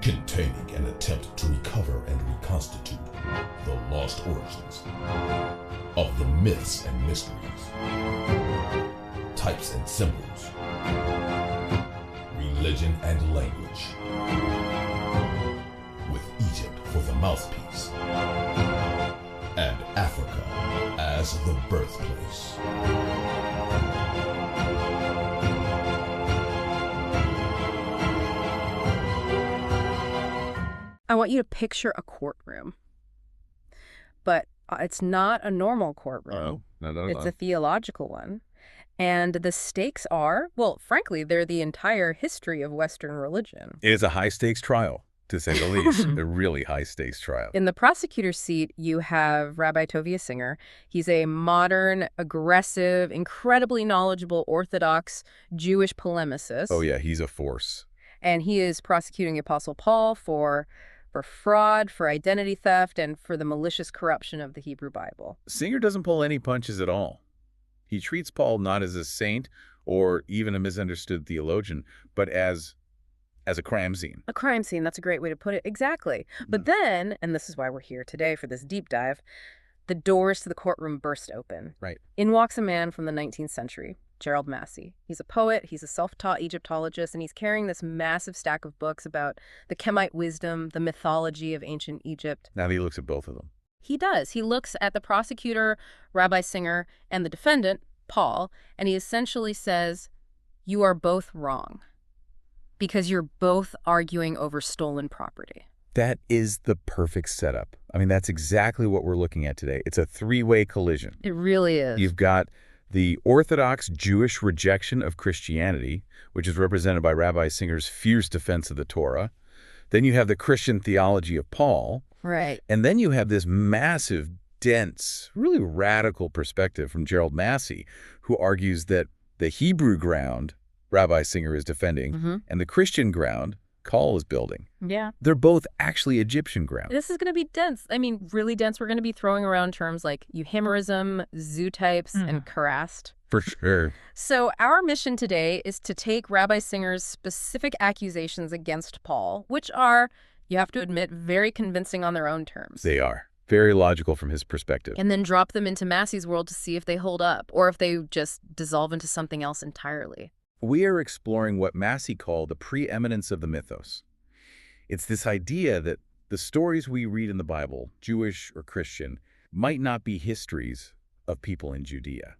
containing an attempt to recover and reconstitute the lost origins of the myths and mysteries, types and symbols, religion and language, with Egypt for the mouthpiece, and Africa as the birthplace. I want you to picture a courtroom, but it's not a normal courtroom. No. It's a theological one. And the stakes are, well, frankly, they're the entire history of Western religion. It is a high-stakes trial, to say the least. A really high-stakes trial. In the prosecutor's seat, you have Rabbi Tovia Singer. He's a modern, aggressive, incredibly knowledgeable Orthodox Jewish polemicist. Oh, yeah, he's a force. And he is prosecuting the Apostle Paul for fraud, for identity theft, and for the malicious corruption of the Hebrew Bible. Singer doesn't pull any punches at all. He treats Paul not as a saint or even a misunderstood theologian, but as a crime scene. A crime scene, that's a great way to put it. Exactly. But then, and this is why we're here today for this deep dive, the doors to the courtroom burst open. Right. In walks a man from the 19th century, Gerald Massey. He's a poet, he's a self-taught Egyptologist, and he's carrying this massive stack of books about the Kamite wisdom, the mythology of ancient Egypt. Now he looks at both of them. He does. He looks at the prosecutor, Rabbi Singer, and the defendant, Paul, and he essentially says, you are both wrong because you're both arguing over stolen property. That is the perfect setup. I mean, that's exactly what we're looking at today. It's a three-way collision. It really is. You've got the Orthodox Jewish rejection of Christianity, which is represented by Rabbi Singer's fierce defense of the Torah. Then you have the Christian theology of Paul. Right. And then you have this massive, dense, really radical perspective from Gerald Massey, who argues that the Hebrew ground Rabbi Singer is defending and the Christian ground Call is building. Yeah. They're both actually Egyptian ground. This is going to be dense. I mean, really dense. We're going to be throwing around terms like euhemerism, zootypes, and Karast. For sure. So our mission today is to take Rabbi Singer's specific accusations against Paul, which are, you have to admit, very convincing on their own terms. They are. Very logical from his perspective. And then drop them into Massey's world to see if they hold up, or if they just dissolve into something else entirely. We are exploring what Massey called the preeminence of the mythos. It's this idea that the stories we read in the Bible, Jewish or Christian, might not be histories of people in Judea.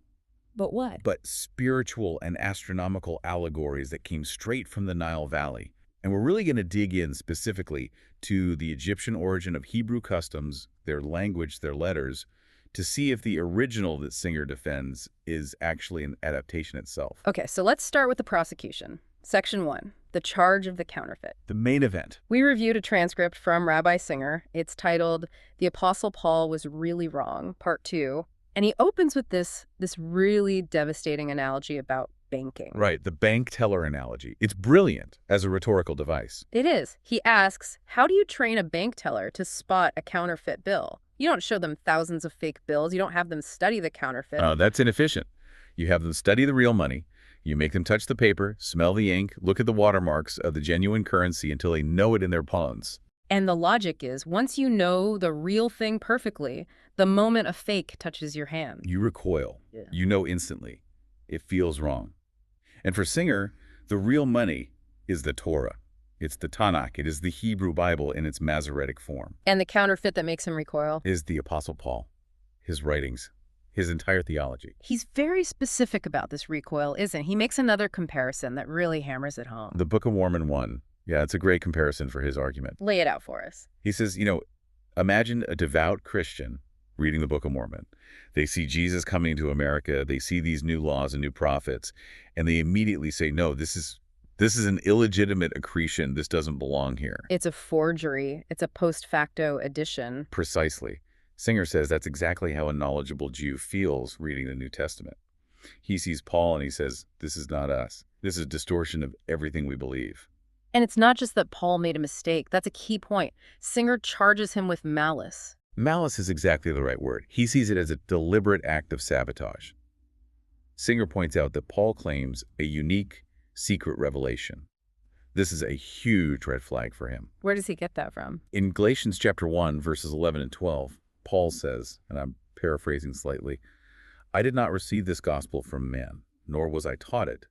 But what? But spiritual and astronomical allegories that came straight from the Nile Valley. And we're really going to dig in specifically to the Egyptian origin of Hebrew customs, their language, their letters, to see if the original that Singer defends is actually an adaptation itself. Okay, so let's start with the prosecution. Section 1, the charge of the counterfeit. The main event. We reviewed a transcript from Rabbi Singer. It's titled, "The Apostle Paul Was Really Wrong," Part 2. And he opens with this really devastating analogy about banking. Right, the bank teller analogy. It's brilliant as a rhetorical device. It is. He asks, how do you train a bank teller to spot a counterfeit bill? You don't show them thousands of fake bills. You don't have them study the counterfeit. Oh, that's inefficient. You have them study the real money. You make them touch the paper, smell the ink, look at the watermarks of the genuine currency until they know it in their palms. And the logic is, once you know the real thing perfectly, the moment a fake touches your hand, you recoil. Yeah. You know instantly. It feels wrong. And for Singer, the real money is the Torah. It's the Tanakh. It is the Hebrew Bible in its Masoretic form. And the counterfeit that makes him recoil is the Apostle Paul, his writings, his entire theology. He's very specific about this recoil, isn't he? He makes another comparison that really hammers it home. The Book of Mormon 1. Yeah, it's a great comparison for his argument. Lay it out for us. He says, imagine a devout Christian reading the Book of Mormon. They see Jesus coming to America. They see these new laws and new prophets, and they immediately say, no, this is an illegitimate accretion. This doesn't belong here. It's a forgery. It's a post facto addition. Precisely. Singer says that's exactly how a knowledgeable Jew feels reading the New Testament. He sees Paul and he says, this is not us. This is a distortion of everything we believe. And it's not just that Paul made a mistake. That's a key point. Singer charges him with malice. Malice is exactly the right word. He sees it as a deliberate act of sabotage. Singer points out that Paul claims a unique, secret revelation. This is a huge red flag for him. Where does he get that from? In Galatians chapter 1, verses 11 and 12, Paul says, and I'm paraphrasing slightly, "I did not receive this gospel from men, nor was I taught it,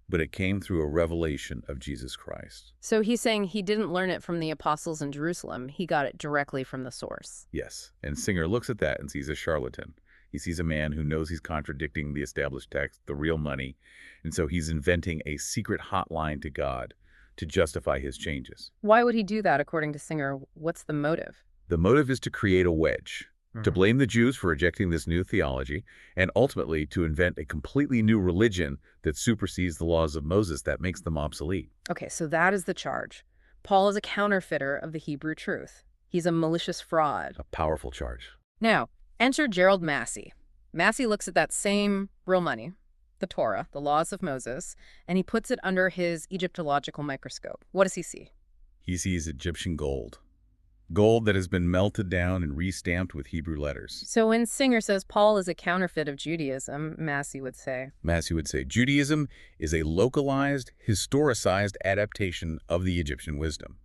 but it came through a revelation of Jesus Christ." So he's saying he didn't learn it from the apostles in Jerusalem. He got it directly from the source. Yes, and Singer looks at that and sees a charlatan. He sees a man who knows he's contradicting the established text, the real money, and so he's inventing a secret hotline to God to justify his changes. Why would he do that, according to Singer? What's the motive? The motive is to create a wedge, to blame the Jews for rejecting this new theology, and ultimately to invent a completely new religion that supersedes the laws of Moses that makes them obsolete. Okay, so that is the charge. Paul is a counterfeiter of the Hebrew truth. He's a malicious fraud. A powerful charge. Now, enter Gerald Massey. Massey looks at that same real money, the Torah, the laws of Moses, and he puts it under his Egyptological microscope. What does he see? He sees Egyptian gold. Gold that has been melted down and restamped with Hebrew letters. So when Singer says Paul is a counterfeit of Judaism, Massey would say Judaism is a localized, historicized adaptation of the Egyptian wisdom.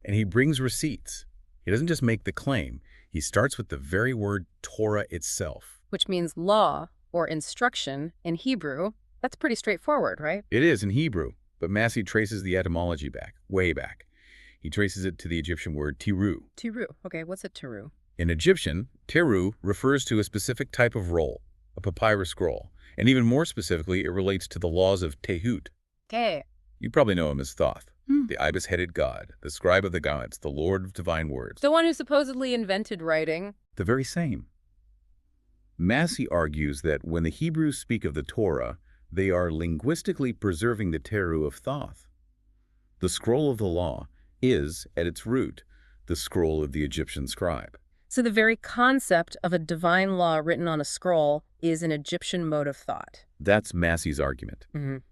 And he brings receipts. He doesn't just make the claim. He starts with the very word Torah itself. Which means law or instruction in Hebrew. That's pretty straightforward, right? It is in Hebrew, but Massey traces the etymology back, way back. He traces it to the Egyptian word tiru. Tiru. Okay, what's a tiru? In Egyptian, tiru refers to a specific type of roll, a papyrus scroll. And even more specifically, it relates to the laws of Tehut. Okay. You probably know him as Thoth, the ibis-headed god, the scribe of the gods, the lord of divine words. The one who supposedly invented writing. The very same. Massey argues that when the Hebrews speak of the Torah, they are linguistically preserving the teru of Thoth. The scroll of the law is, at its root, the scroll of the Egyptian scribe. So the very concept of a divine law written on a scroll is an Egyptian mode of thought. That's Massey's argument,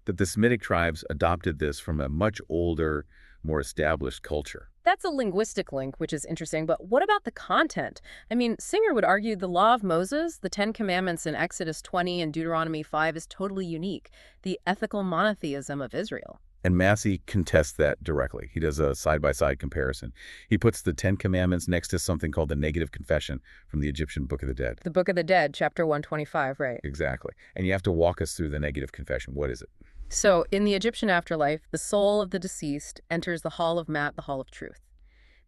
that the Semitic tribes adopted this from a much older, more established culture. That's a linguistic link, which is interesting, but what about the content? I mean, Singer would argue the law of Moses, the 10 Commandments in Exodus 20 and Deuteronomy 5 is totally unique, the ethical monotheism of Israel. And Massey contests that directly. He does a side-by-side comparison. He puts the 10 Commandments next to something called the negative confession from the Egyptian Book of the Dead. The Book of the Dead, chapter 125, right? Exactly. And you have to walk us through the negative confession. What is it? So, in the Egyptian afterlife, the soul of the deceased enters the Hall of Ma'at, the Hall of Truth.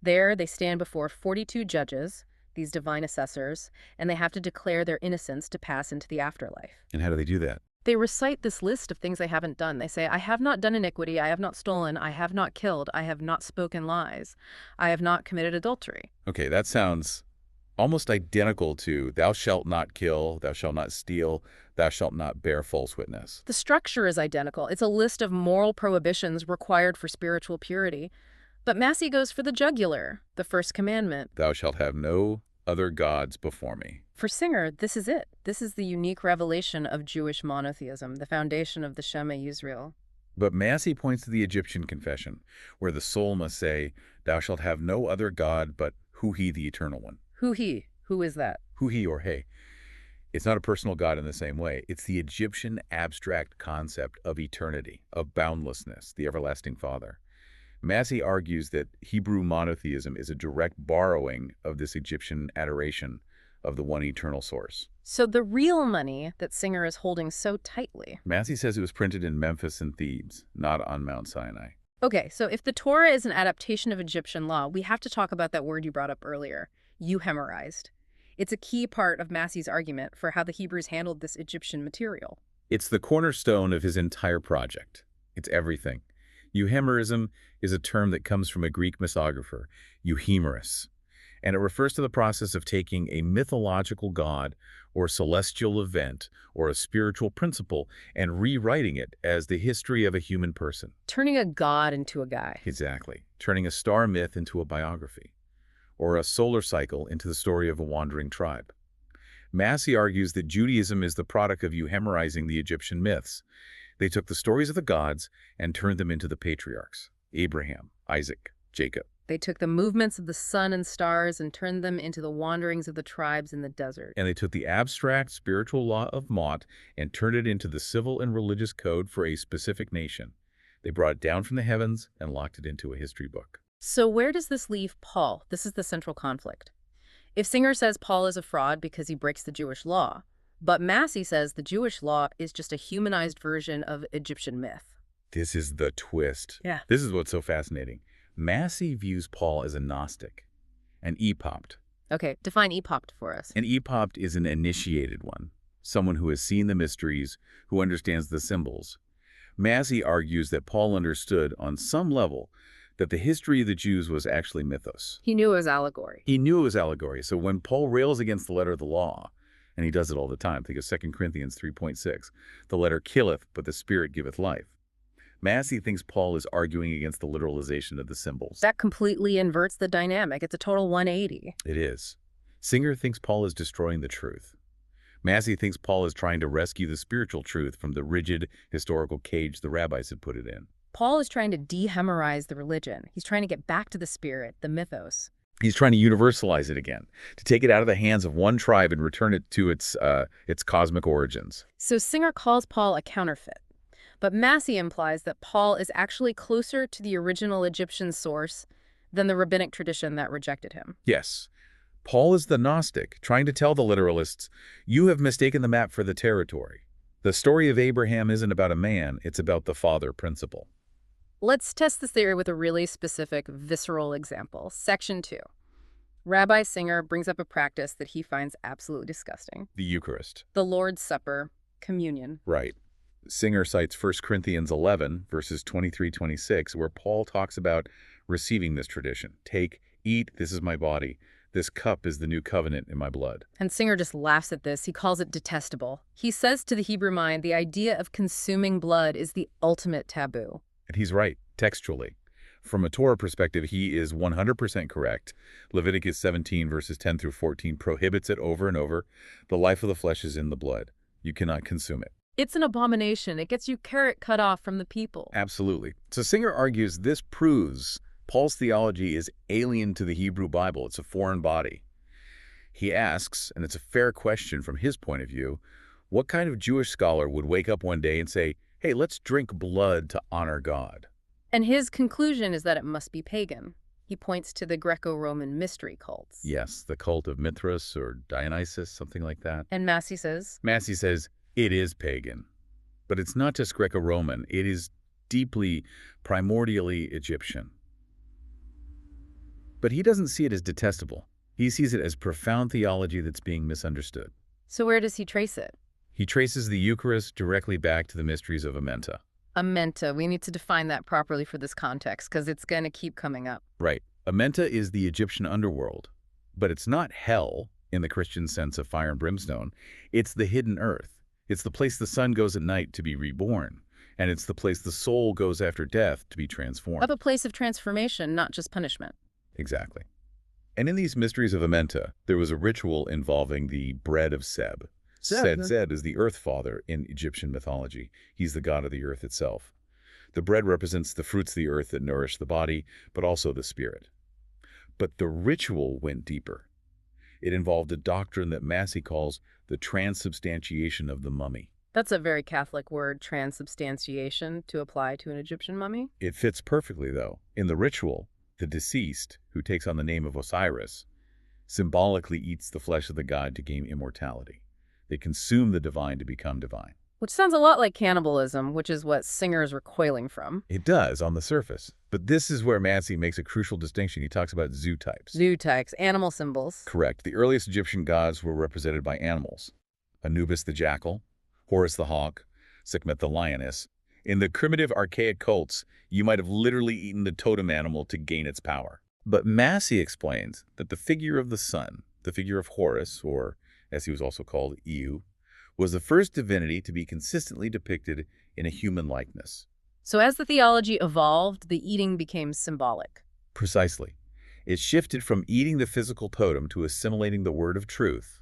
There, they stand before 42 judges, these divine assessors, and they have to declare their innocence to pass into the afterlife. And how do they do that? They recite this list of things they haven't done. They say, I have not done iniquity, I have not stolen, I have not killed, I have not spoken lies, I have not committed adultery. Okay, that sounds almost identical to thou shalt not kill, thou shalt not steal, thou shalt not bear false witness. The structure is identical. It's a list of moral prohibitions required for spiritual purity. But Massey goes for the jugular, the first commandment. Thou shalt have no other gods before me. For Singer, this is it. This is the unique revelation of Jewish monotheism, the foundation of the Shema Yisrael. But Massey points to the Egyptian confession, where the soul must say, thou shalt have no other God but Hu He, the Eternal One. Hu He. Who is that? Hu He or He. It's not a personal God in the same way. It's the Egyptian abstract concept of eternity, of boundlessness, the everlasting Father. Massey argues that Hebrew monotheism is a direct borrowing of this Egyptian adoration of the one eternal source. So the real money that Singer is holding so tightly. Massey says it was printed in Memphis and Thebes, not on Mount Sinai. Okay, so if the Torah is an adaptation of Egyptian law, we have to talk about that word you brought up earlier, euhemerized. It's a key part of Massey's argument for how the Hebrews handled this Egyptian material. It's the cornerstone of his entire project. It's everything. Euhemerism is a term that comes from a Greek misographer, euhemerus, and it refers to the process of taking a mythological god or celestial event or a spiritual principle and rewriting it as the history of a human person. Turning a god into a guy. Exactly. Turning a star myth into a biography, or a solar cycle into the story of a wandering tribe. Massey argues that Judaism is the product of euhemerizing the Egyptian myths. They took the stories of the gods and turned them into the patriarchs, Abraham, Isaac, Jacob. They took the movements of the sun and stars and turned them into the wanderings of the tribes in the desert. And they took the abstract spiritual law of Mot and turned it into the civil and religious code for a specific nation. They brought it down from the heavens and locked it into a history book. So where does this leave Paul? This is the central conflict. If Singer says Paul is a fraud because he breaks the Jewish law, but Massey says the Jewish law is just a humanized version of Egyptian myth. This is the twist. Yeah. This is what's so fascinating. Massey views Paul as a Gnostic, an epopt. Okay, define epopt for us. An epopt is an initiated one, someone who has seen the mysteries, who understands the symbols. Massey argues that Paul understood, on some level, that the history of the Jews was actually mythos. He knew it was allegory. He knew it was allegory. So when Paul rails against the letter of the law, and he does it all the time, think of 2 Corinthians 3.6, the letter killeth, but the Spirit giveth life. Massey thinks Paul is arguing against the literalization of the symbols. That completely inverts the dynamic. It's a total 180. It is. Singer thinks Paul is destroying the truth. Massey thinks Paul is trying to rescue the spiritual truth from the rigid, historical cage the rabbis had put it in. Paul is trying to de-hemorize the religion. He's trying to get back to the spirit, the mythos. He's trying to universalize it again, to take it out of the hands of one tribe and return it to its cosmic origins. So Singer calls Paul a counterfeit. But Massey implies that Paul is actually closer to the original Egyptian source than the rabbinic tradition that rejected him. Yes. Paul is the Gnostic, trying to tell the literalists, you have mistaken the map for the territory. The story of Abraham isn't about a man, it's about the father principle. Let's test this theory with a really specific, visceral example. Section 2. Rabbi Singer brings up a practice that he finds absolutely disgusting. The Eucharist. The Lord's Supper, communion. Right. Singer cites 1 Corinthians 11, verses 23-26, where Paul talks about receiving this tradition. Take, eat, this is my body. This cup is the new covenant in my blood. And Singer just laughs at this. He calls it detestable. He says to the Hebrew mind, the idea of consuming blood is the ultimate taboo. And he's right, textually. From a Torah perspective, he is 100% correct. Leviticus 17, verses 10-14, prohibits it over and over. The life of the flesh is in the blood. You cannot consume it. It's an abomination. It gets you carrot cut off from the people. Absolutely. So Singer argues this proves Paul's theology is alien to the Hebrew Bible. It's a foreign body. He asks, and it's a fair question from his point of view, what kind of Jewish scholar would wake up one day and say, hey, let's drink blood to honor God? And his conclusion is that it must be pagan. He points to the Greco-Roman mystery cults. Yes, the cult of Mithras or Dionysus, something like that. And Massey says? Massey says, it is pagan. But it's not just Greco-Roman. It is deeply, primordially Egyptian. But he doesn't see it as detestable. He sees it as profound theology that's being misunderstood. So where does he trace it? He traces the Eucharist directly back to the mysteries of Amenta. Amenta. We need to define that properly for this context because it's going to keep coming up. Right. Amenta is the Egyptian underworld. But it's not hell in the Christian sense of fire and brimstone. It's the hidden earth. It's the place the sun goes at night to be reborn. And it's the place the soul goes after death to be transformed. Of a place of transformation, not just punishment. Exactly. And in these mysteries of Amenta, there was a ritual involving the bread of Seb. Seb is the earth father in Egyptian mythology. He's the god of the earth itself. The bread represents the fruits of the earth that nourish the body, but also the spirit. But the ritual went deeper. It involved a doctrine that Massey calls the transubstantiation of the mummy. That's a very Catholic word, transubstantiation, to apply to an Egyptian mummy. It fits perfectly, though. In the ritual, the deceased, who takes on the name of Osiris, symbolically eats the flesh of the god to gain immortality. They consume the divine to become divine. Which sounds a lot like cannibalism, which is what Singer is recoiling from. It does on the surface. But this is where Massey makes a crucial distinction. He talks about zootypes. Zootypes, animal symbols. Correct. The earliest Egyptian gods were represented by animals. Anubis the jackal, Horus the hawk, Sekhmet the lioness. In the primitive archaic cults, you might have literally eaten the totem animal to gain its power. But Massey explains that the figure of the sun, the figure of Horus, or as he was also called, Eu, was the first divinity to be consistently depicted in a human likeness. So as the theology evolved, the eating became symbolic. Precisely. It shifted from eating the physical totem to assimilating the word of truth,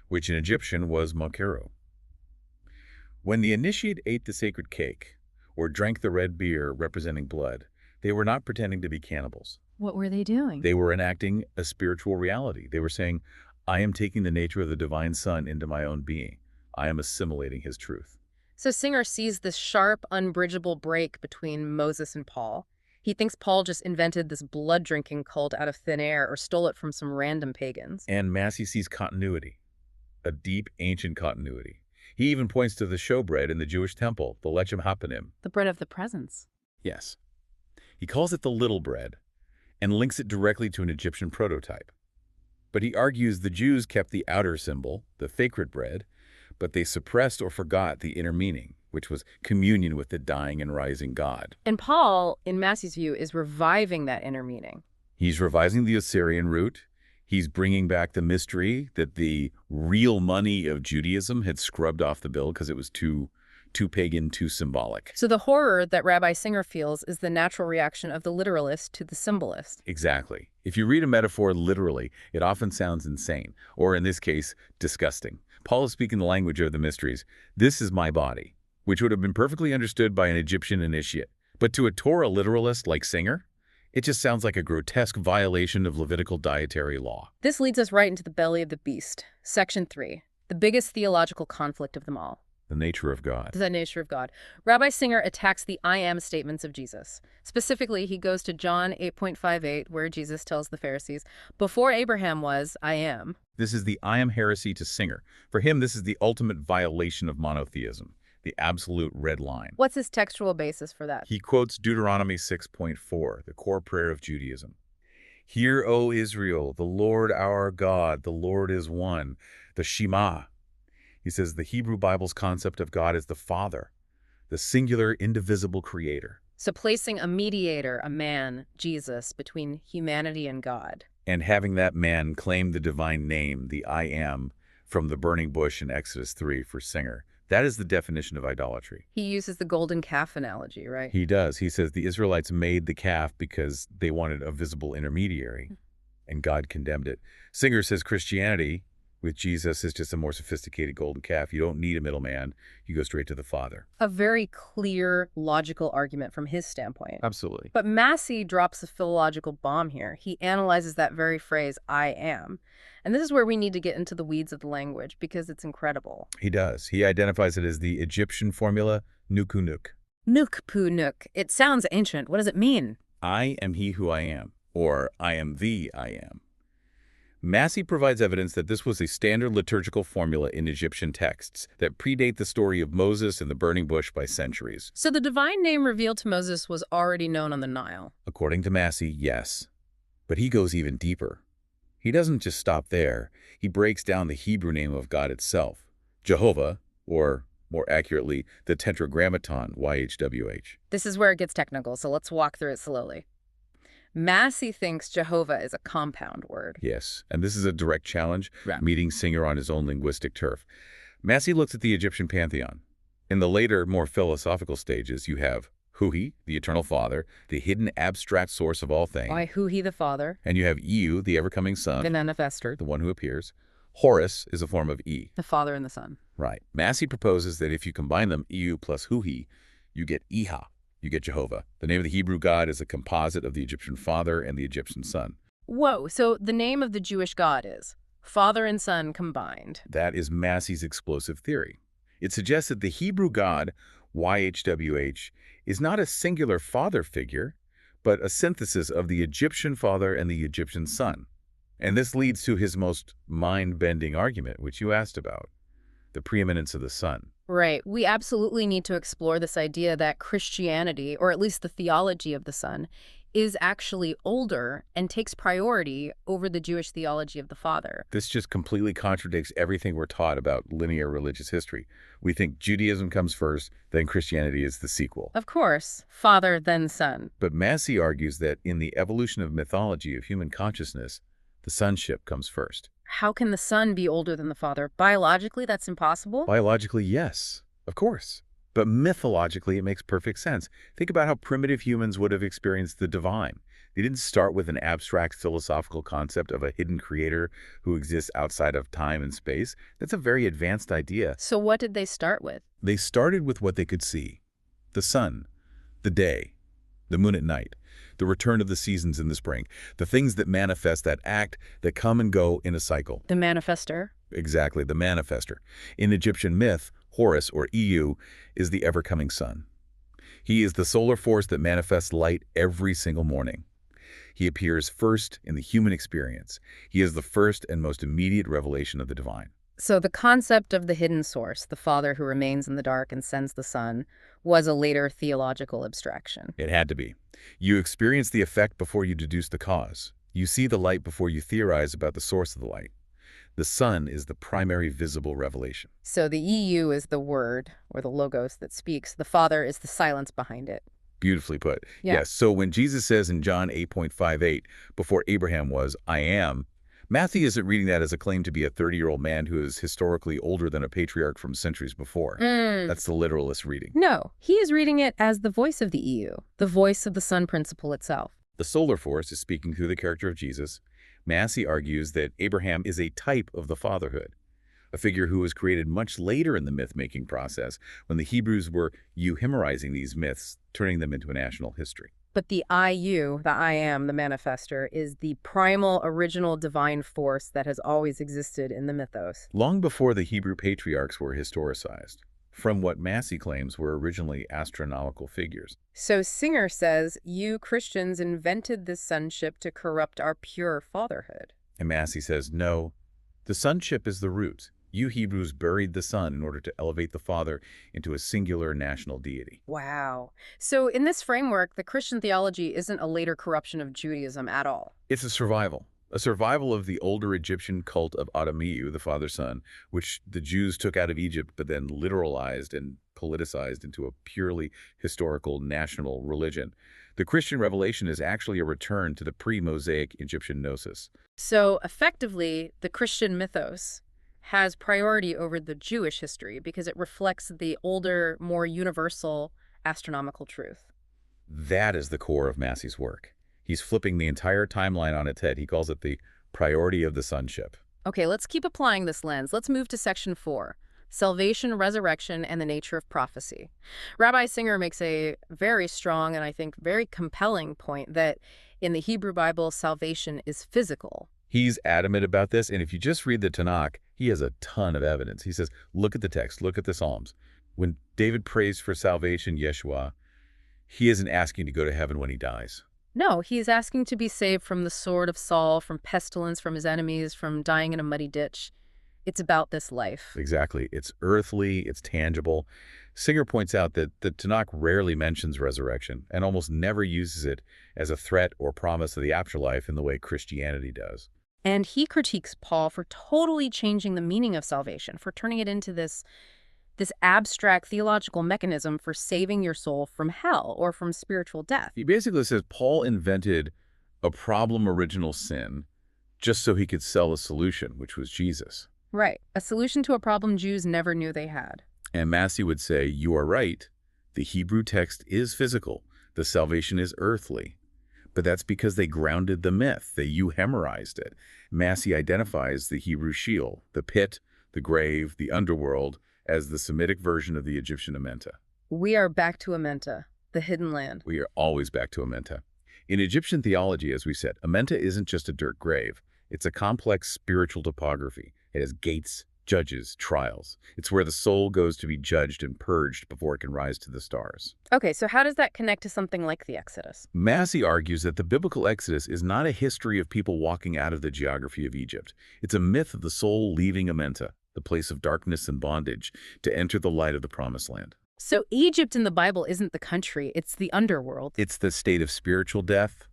which in Egyptian was makero. When the initiate ate the sacred cake, or drank the red beer representing blood, they were not pretending to be cannibals. What were they doing? They were enacting a spiritual reality. They were saying, I am taking the nature of the divine Son into my own being. I am assimilating his truth. So Singer sees this sharp, unbridgeable break between Moses and Paul. He thinks Paul just invented this blood-drinking cult out of thin air or stole it from some random pagans. And Massey sees continuity, a deep, ancient continuity. He even points to the showbread in the Jewish temple, the lechem hapanim. The bread of the presence. Yes. He calls it the little bread and links it directly to an Egyptian prototype. But he argues the Jews kept the outer symbol, the sacred bread, but they suppressed or forgot the inner meaning, which was communion with the dying and rising God. And Paul, in Massey's view, is reviving that inner meaning. He's revising the Assyrian root. He's bringing back the mystery that the real money of Judaism had scrubbed off the bill because it was too pagan, too symbolic. So the horror that Rabbi Singer feels is the natural reaction of the literalist to the symbolist. Exactly. If you read a metaphor literally, it often sounds insane, or in this case, disgusting. Paul is speaking the language of the mysteries. This is my body, which would have been perfectly understood by an Egyptian initiate. But to a Torah literalist like Singer, it just sounds like a grotesque violation of Levitical dietary law. This leads us right into the belly of the beast. Section 3, the biggest theological conflict of them all. The nature of God. The nature of God. Rabbi Singer attacks the I am statements of Jesus. Specifically, he goes to John 8.58, where Jesus tells the Pharisees, before Abraham was, I am. This is the I am heresy to Singer. For him, this is the ultimate violation of monotheism, the absolute red line. What's his textual basis for that? He quotes Deuteronomy 6.4, the core prayer of Judaism. Hear, O Israel, the Lord our God, the Lord is one, the Shema. He says the Hebrew Bible's concept of God is the Father, the singular, indivisible creator. So placing a mediator, a man, Jesus, between humanity and God. And having that man claim the divine name, the I am, from the burning bush in Exodus 3 for Singer. That is the definition of idolatry. He uses the golden calf analogy, right? He does. He says the Israelites made the calf because they wanted a visible intermediary, and God condemned it. Singer says Christianity with Jesus is just a more sophisticated golden calf. You don't need a middleman. You go straight to the Father. A very clear, logical argument from his standpoint. Absolutely. But Massey drops a philological bomb here. He analyzes that very phrase, I am. And this is where we need to get into the weeds of the language, because it's incredible. He does. He identifies it as the Egyptian formula, nuku-nuk. Nuk-pu-nuk. It sounds ancient. What does it mean? I am he who I am, or I am the I am. Massey provides evidence that this was a standard liturgical formula in Egyptian texts that predate the story of Moses and the burning bush by centuries. So the divine name revealed to Moses was already known on the Nile. According to Massey, yes. But he goes even deeper. He doesn't just stop there. He breaks down the Hebrew name of God itself, Jehovah, or more accurately, the Tetragrammaton, YHWH. This is where it gets technical, so let's walk through it slowly. Massey thinks Jehovah is a compound word. Yes, and this is a direct challenge, meeting Singer on his own linguistic turf. Massey looks at the Egyptian pantheon. In the later, more philosophical stages, you have Huhi, the eternal father, the hidden abstract source of all things. Why Huhi the father? And you have Iu, the ever-coming son, The manifester. the one who appears. Horus is a form of E. The father and the son. Right. Massey proposes that if you combine them, Iu plus Huhi, you get Iha. You get Jehovah. The name of the Hebrew God is a composite of the Egyptian father and the Egyptian son. Whoa, so the name of the Jewish God is father and son combined. That is Massey's explosive theory. It suggests that the Hebrew God, YHWH, is not a singular father figure, but a synthesis of the Egyptian father and the Egyptian son. And this leads to his most mind-bending argument, which you asked about, the preeminence of the son. Right. We absolutely need to explore this idea that Christianity, or at least the theology of the Son, is actually older and takes priority over the Jewish theology of the Father. This just completely contradicts everything we're taught about linear religious history. We think Judaism comes first, then Christianity is the sequel. Of course, Father, then Son. But Massey argues that in the evolution of mythology of human consciousness, the sonship comes first. How can the Son be older than the Father? Biologically, that's impossible? Biologically, yes, of course. But mythologically, it makes perfect sense. Think about how primitive humans would have experienced the divine. They didn't start with an abstract philosophical concept of a hidden creator who exists outside of time and space. That's a very advanced idea. So what did they start with? They started with what they could see. The sun, the day, the moon at night, the return of the seasons in the spring, the things that manifest, that act, that come and go in a cycle. The manifester. Exactly, the manifester. In Egyptian myth, Horus, or EU, is the ever-coming sun. He is the solar force that manifests light every single morning. He appears first in the human experience. He is the first and most immediate revelation of the divine. So the concept of the hidden source, the Father who remains in the dark and sends the sun, was a later theological abstraction. It had to be. You experience the effect before you deduce the cause. You see the light before you theorize about the source of the light. The sun is the primary visible revelation. So the EU is the word, or the logos that speaks. The Father is the silence behind it. Beautifully put. Yeah. Yes, so when Jesus says in John 8:58, before Abraham was, I am, Matthew isn't reading that as a claim to be a 30-year-old man who is historically older than a patriarch from centuries before. That's the literalist reading. No, he is reading it as the voice of the EU, the voice of the sun principle itself. The solar force is speaking through the character of Jesus. Massey argues that Abraham is a type of the fatherhood, a figure who was created much later in the myth-making process when the Hebrews were euhemerizing these myths, turning them into a national history. But the IU, the I am, the manifester, is the primal, original divine force that has always existed in the mythos. Long before the Hebrew patriarchs were historicized, from what Massey claims were originally astronomical figures. So Singer says, you Christians invented this sonship to corrupt our pure fatherhood. And Massey says, no, the sonship is the root. You Hebrews buried the son in order to elevate the father into a singular national deity. Wow. So in this framework, the Christian theology isn't a later corruption of Judaism at all. It's a survival of the older Egyptian cult of Adamiyu, the father-son, which the Jews took out of Egypt but then literalized and politicized into a purely historical national religion. The Christian revelation is actually a return to the pre-Mosaic Egyptian gnosis. So effectively, the Christian mythos has priority over the Jewish history because it reflects the older, more universal astronomical truth. That is the core of Massey's work. He's flipping the entire timeline on its head. He calls it the priority of the sonship. Okay, let's keep applying this lens. Let's move to section 4, salvation, resurrection, and the nature of prophecy. Rabbi Singer makes a very strong and I think very compelling point that in the Hebrew Bible, salvation is physical. He's adamant about this, and if you just read the Tanakh, he has a ton of evidence. He says, look at the text, look at the Psalms. When David prays for salvation, Yeshua, he isn't asking to go to heaven when he dies. No, he's asking to be saved from the sword of Saul, from pestilence, from his enemies, from dying in a muddy ditch. It's about this life. Exactly. It's earthly, it's tangible. Singer points out that the Tanakh rarely mentions resurrection and almost never uses it as a threat or promise of the afterlife in the way Christianity does. And he critiques Paul for totally changing the meaning of salvation, for turning it into this abstract theological mechanism for saving your soul from hell or from spiritual death. He basically says Paul invented a problem original sin just so he could sell a solution, which was Jesus. Right. A solution to a problem Jews never knew they had. And Massey would say, you are right. The Hebrew text is physical. The salvation is earthly. But that's because they grounded the myth. They euhemerized it. Massey identifies the Hebrew Sheol, the pit, the grave, the underworld, as the Semitic version of the Egyptian Amenta. We are back to Amenta, the hidden land. We are always back to Amenta. In Egyptian theology, as we said, Amenta isn't just a dirt grave. It's a complex spiritual topography. It has gates, judges, trials. It's where the soul goes to be judged and purged before it can rise to the stars. Okay, so how does that connect to something like the Exodus? Massey argues that the biblical Exodus is not a history of people walking out of the geography of Egypt. It's a myth of the soul leaving Amenta, the place of darkness and bondage, to enter the light of the Promised Land. So Egypt in the Bible isn't the country, it's the underworld. It's the state of spiritual death.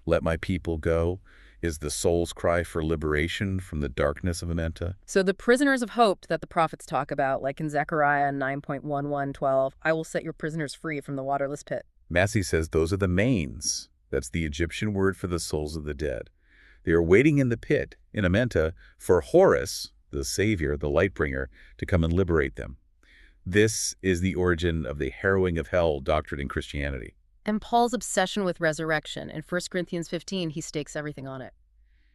Let my people go is the soul's cry for liberation from the darkness of Amenta. So the prisoners of hope that the prophets talk about, like in Zechariah 9.11:12, I will set your prisoners free from the waterless pit. Massey says those are the manes. That's the Egyptian word for the souls of the dead. They are waiting in the pit, in Amenta, for Horus, the savior, the light bringer, to come and liberate them. This is the origin of the harrowing of hell doctrine in Christianity. And Paul's obsession with resurrection. In 1 Corinthians 15, he stakes everything on it.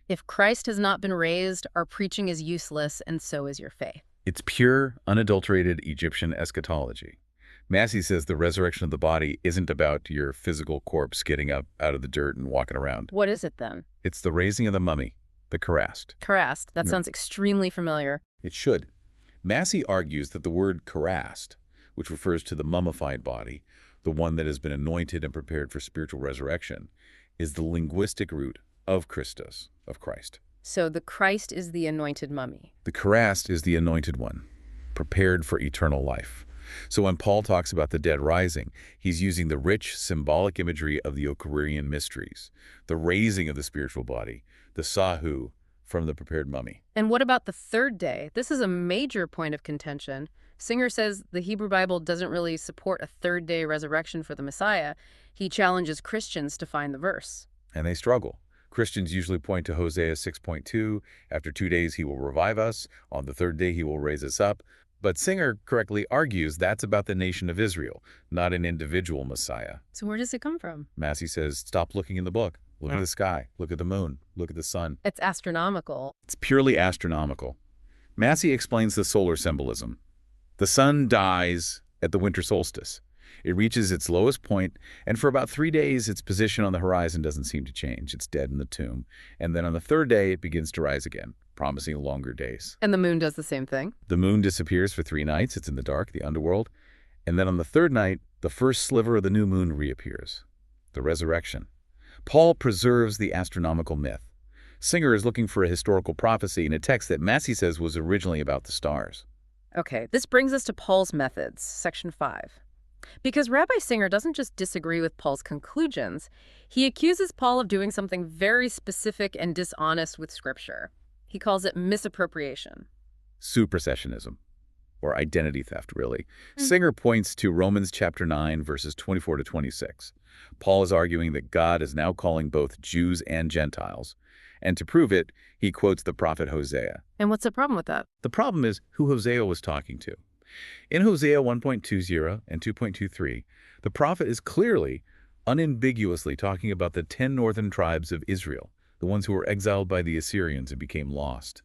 If Christ has not been raised, our preaching is useless, and so is your faith. It's pure, unadulterated Egyptian eschatology. Massey says the resurrection of the body isn't about your physical corpse getting up out of the dirt and walking around. What is it then? It's the raising of the mummy, the Karast. Karast. That Yeah. sounds extremely familiar. It should. Massey argues that the word Karast, which refers to the mummified body, the one that has been anointed and prepared for spiritual resurrection, is the linguistic root of Christos, of Christ. So the Christ is the anointed mummy. The Karast is the anointed one, prepared for eternal life. So when Paul talks about the dead rising, he's using the rich symbolic imagery of the Okarian mysteries, the raising of the spiritual body, the Sahu from the prepared mummy. And what about the third day? This is a major point of contention. Singer says the Hebrew Bible doesn't really support a third-day resurrection for the Messiah. He challenges Christians to find the verse. And they struggle. Christians usually point to Hosea 6.2, after 2 days he will revive us, on the third day he will raise us up. But Singer correctly argues that's about the nation of Israel, not an individual Messiah. So where does it come from? Massey says, stop looking in the book. Look at the sky. Look at the moon. Look at the sun. It's astronomical. It's purely astronomical. Massey explains the solar symbolism. The sun dies at the winter solstice. It reaches its lowest point, and for about 3 days, its position on the horizon doesn't seem to change. It's dead in the tomb. And then on the third day, it begins to rise again, promising longer days. And the moon does the same thing? The moon disappears for 3 nights. It's in the dark, the underworld. And then on the third night, the first sliver of the new moon reappears. The resurrection. Paul preserves the astronomical myth. Singer is looking for a historical prophecy in a text that Massey says was originally about the stars. Okay, this brings us to Paul's methods, section 5. Because Rabbi Singer doesn't just disagree with Paul's conclusions, he accuses Paul of doing something very specific and dishonest with Scripture. He calls it misappropriation. Supersessionism, or identity theft, really. Singer points to Romans chapter 9, verses 24 to 26. Paul is arguing that God is now calling both Jews and Gentiles. And to prove it, he quotes the prophet Hosea. And what's the problem with that? The problem is who Hosea was talking to. In Hosea 1.20 and 2.23, the prophet is clearly, unambiguously talking about the 10 northern tribes of Israel, the ones who were exiled by the Assyrians and became lost.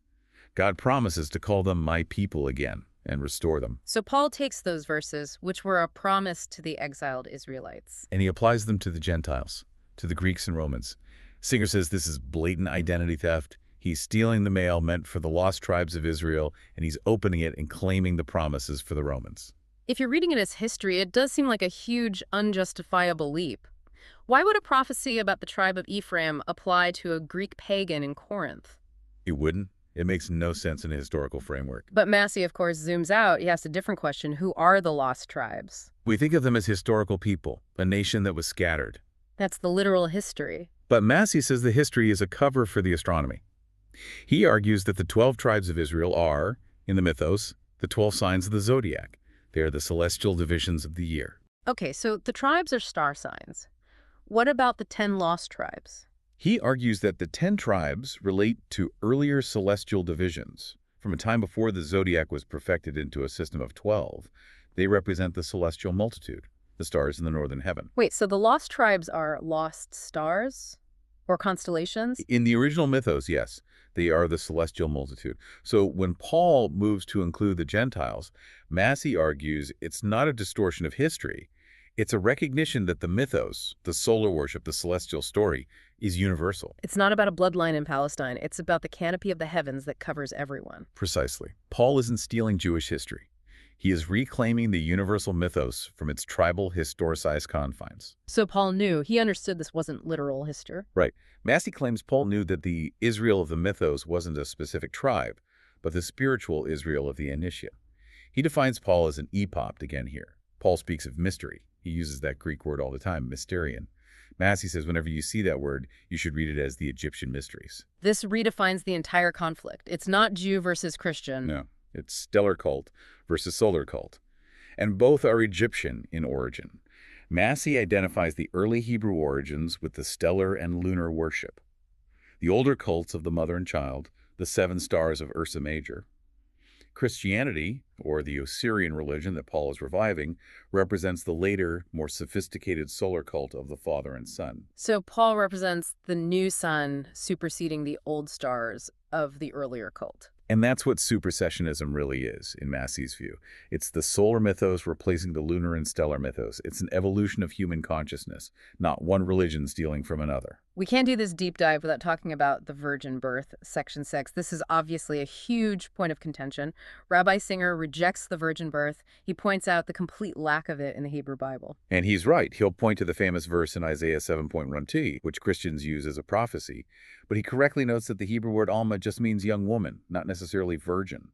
God promises to call them my people again and restore them. So Paul takes those verses, which were a promise to the exiled Israelites, And he applies them to the Gentiles, to the Greeks and Romans. Singer says this is blatant identity theft. He's stealing the mail meant for the lost tribes of Israel, and he's opening it and claiming the promises for the Romans. If you're reading it as history, it does seem like a huge, unjustifiable leap. Why would a prophecy about the tribe of Ephraim apply to a Greek pagan in Corinth? It wouldn't. It makes no sense in a historical framework. But Massey, of course, zooms out. He asks a different question. Who are the lost tribes? We think of them as historical people, a nation that was scattered. That's the literal history. But Massey says the history is a cover for the astronomy. He argues that the 12 tribes of Israel are, in the mythos, the 12 signs of the zodiac. They are the celestial divisions of the year. Okay, so the tribes are star signs. What about the 10 lost tribes? He argues that the 10 tribes relate to earlier celestial divisions. From a time before the zodiac was perfected into a system of 12, they represent the celestial multitude, the stars in the northern heaven. Wait, so the lost tribes are lost stars or constellations? In the original mythos, yes, they are the celestial multitude. So when Paul moves to include the Gentiles, Massey argues it's not a distortion of history. It's a recognition that the mythos, the solar worship, the celestial story, is universal. It's not about a bloodline in Palestine. It's about the canopy of the heavens that covers everyone. Precisely. Paul isn't stealing Jewish history. He is reclaiming the universal mythos from its tribal, historicized confines. So Paul knew. He understood this wasn't literal history. Right. Massey claims Paul knew that the Israel of the mythos wasn't a specific tribe, but the spiritual Israel of the Initia. He defines Paul as an epopt again here. Paul speaks of mystery. He uses that Greek word all the time, mysterion. Massey says whenever you see that word, you should read it as the Egyptian mysteries. This redefines the entire conflict. It's not Jew versus Christian. No, it's stellar cult versus solar cult. And both are Egyptian in origin. Massey identifies the early Hebrew origins with the stellar and lunar worship. The older cults of the mother and child, the 7 stars of Ursa Major. Christianity, or the Osirian religion that Paul is reviving, represents the later, more sophisticated solar cult of the Father and Son. So Paul represents the new sun superseding the old stars of the earlier cult. And that's what supersessionism really is, in Massey's view. It's the solar mythos replacing the lunar and stellar mythos. It's an evolution of human consciousness, not one religion stealing from another. We can't do this deep dive without talking about the virgin birth, section 6. This is obviously a huge point of contention. Rabbi Singer rejects the virgin birth. He points out the complete lack of it in the Hebrew Bible. And he's right. He'll point to the famous verse in Isaiah 7.1t, which Christians use as a prophecy. But he correctly notes that the Hebrew word alma just means young woman, not necessarily virgin.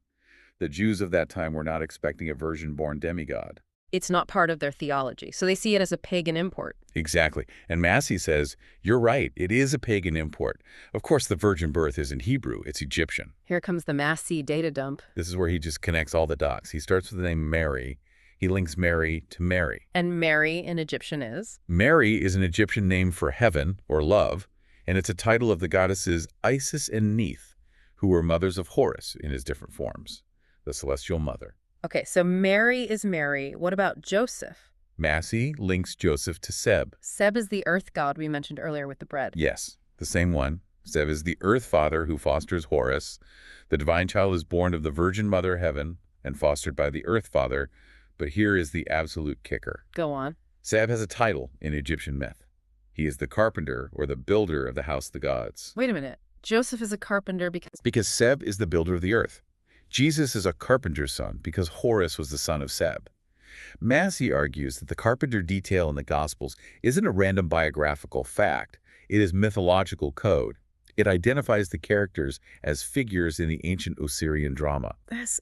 The Jews of that time were not expecting a virgin-born demigod. It's not part of their theology, so they see it as a pagan import. Exactly. And Massey says, you're right, it is a pagan import. Of course, the virgin birth isn't Hebrew, it's Egyptian. Here comes the Massey data dump. This is where he just connects all the dots. He starts with the name Mary. He links Mary to Mary. And Mary in Egyptian is? Mary is an Egyptian name for heaven, or love, and it's a title of the goddesses Isis and Neith, who were mothers of Horus in his different forms, the celestial mother. Okay, so Mary is Mary. What about Joseph? Massey links Joseph to Seb. Seb is the earth god we mentioned earlier with the bread. Yes, the same one. Seb is the earth father who fosters Horus. The divine child is born of the Virgin Mother Heaven and fostered by the earth father. But here is the absolute kicker. Go on. Seb has a title in Egyptian myth. He is the carpenter or the builder of the house of the gods. Wait a minute. Joseph is a carpenter Because Seb is the builder of the earth. Jesus is a carpenter's son because Horus was the son of Seb. Massey argues that the carpenter detail in the Gospels isn't a random biographical fact. It is mythological code. It identifies the characters as figures in the ancient Osirian drama.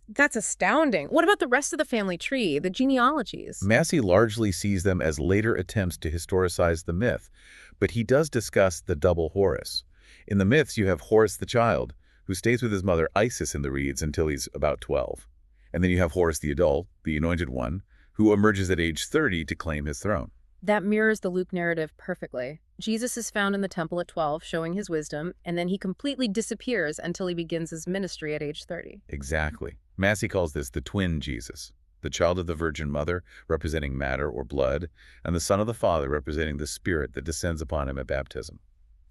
That's astounding. What about the rest of the family tree, the genealogies? Massey largely sees them as later attempts to historicize the myth, but he does discuss the double Horus. In the myths, you have Horus the child, who stays with his mother Isis in the reeds until he's about 12. And then you have Horus the adult, the anointed one, who emerges at age 30 to claim his throne. That mirrors the Luke narrative perfectly. Jesus is found in the temple at 12, showing his wisdom, and then he completely disappears until he begins his ministry at age 30. Exactly. Massey calls this the twin Jesus, the child of the Virgin Mother, representing matter or blood, and the Son of the Father, representing the Spirit that descends upon him at baptism.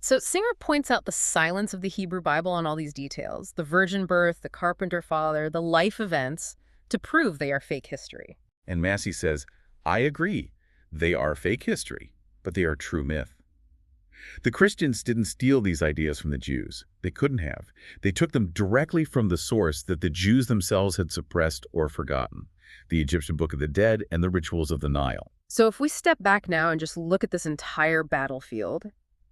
So Singer points out the silence of the Hebrew Bible on all these details, the virgin birth, the carpenter father, the life events, to prove they are fake history. And Massey says, I agree. They are fake history, but they are true myth. The Christians didn't steal these ideas from the Jews. They couldn't have. They took them directly from the source that the Jews themselves had suppressed or forgotten, the Egyptian Book of the Dead and the rituals of the Nile. So if we step back now and just look at this entire battlefield,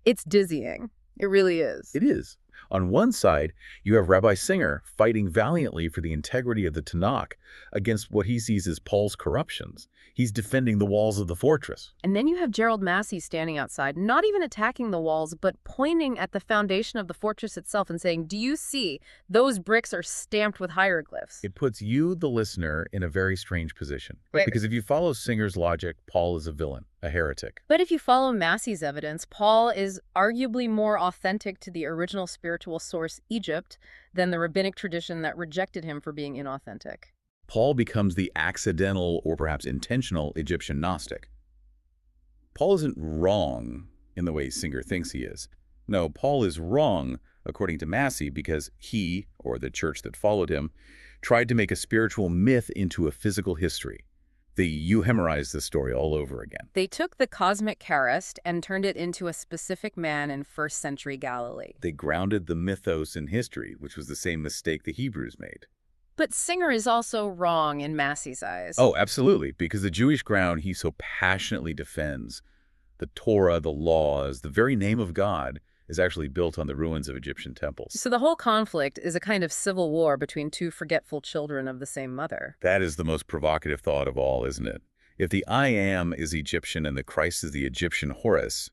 it's dizzying. It really is. It is. On one side, you have Rabbi Singer fighting valiantly for the integrity of the Tanakh against what he sees as Paul's corruptions. He's defending the walls of the fortress. And then you have Gerald Massey standing outside, not even attacking the walls, but pointing at the foundation of the fortress itself and saying, do you see? Those bricks are stamped with hieroglyphs. It puts you, the listener, in a very strange position. Right. Because if you follow Singer's logic, Paul is a villain, a heretic. But if you follow Massey's evidence, Paul is arguably more authentic to the original spiritual source, Egypt, than the rabbinic tradition that rejected him for being inauthentic. Paul becomes the accidental or perhaps intentional Egyptian Gnostic. Paul isn't wrong in the way Singer thinks he is. No, Paul is wrong, according to Massey, because he, or the church that followed him, tried to make a spiritual myth into a physical history. They euhemerized the story all over again. They took the cosmic Karast and turned it into a specific man in first century Galilee. They grounded the mythos in history, which was the same mistake the Hebrews made. But Singer is also wrong in Massey's eyes. Oh, absolutely, because the Jewish ground he so passionately defends, the Torah, the laws, the very name of God, is actually built on the ruins of Egyptian temples. So the whole conflict is a kind of civil war between two forgetful children of the same mother. That is the most provocative thought of all, isn't it? If the I Am is Egyptian and the Christ is the Egyptian Horus,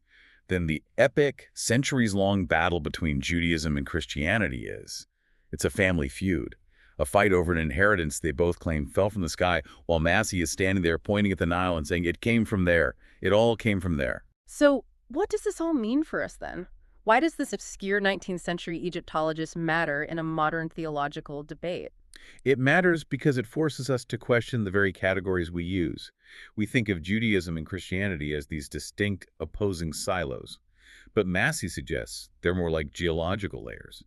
then the epic, centuries-long battle between Judaism and Christianity it's a family feud. A fight over an inheritance they both claim fell from the sky, while Massey is standing there pointing at the Nile and saying, it came from there. It all came from there. So what does this all mean for us then? Why does this obscure 19th century Egyptologist matter in a modern theological debate? It matters because it forces us to question the very categories we use. We think of Judaism and Christianity as these distinct, opposing silos. But Massey suggests they're more like geological layers.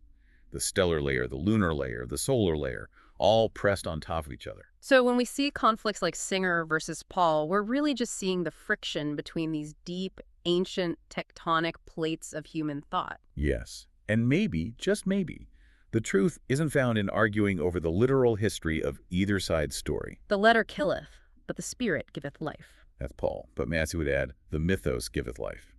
the stellar layer, the lunar layer, the solar layer, all pressed on top of each other. So when we see conflicts like Singer versus Paul, we're really just seeing the friction between these deep, ancient, tectonic plates of human thought. Yes, and maybe, just maybe, the truth isn't found in arguing over the literal history of either side's story. The letter killeth, but the spirit giveth life. That's Paul, but Massey would add, the mythos giveth life.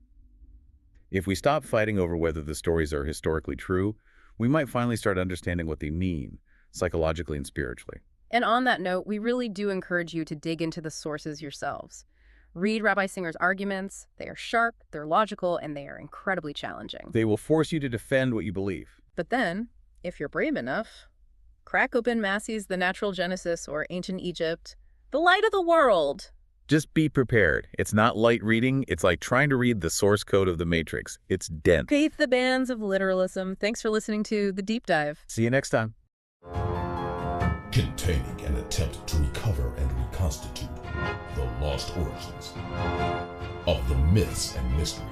If we stop fighting over whether the stories are historically true, we might finally start understanding what they mean, psychologically and spiritually. And on that note, we really do encourage you to dig into the sources yourselves. Read Rabbi Singer's arguments. They are sharp, they're logical, and they are incredibly challenging. They will force you to defend what you believe. But then, if you're brave enough, crack open Massey's The Natural Genesis or Ancient Egypt, The Light of the World. Just be prepared. It's not light reading. It's like trying to read the source code of the Matrix. It's dense. Faith the bands of literalism. Thanks for listening to The Deep Dive. See you next time. Containing an attempt to recover and reconstitute the lost origins of the myths and mysteries,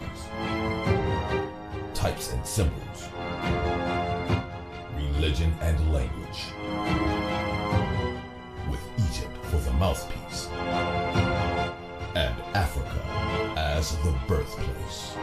types and symbols, religion and language, with Egypt for the mouthpiece and Africa as the birthplace.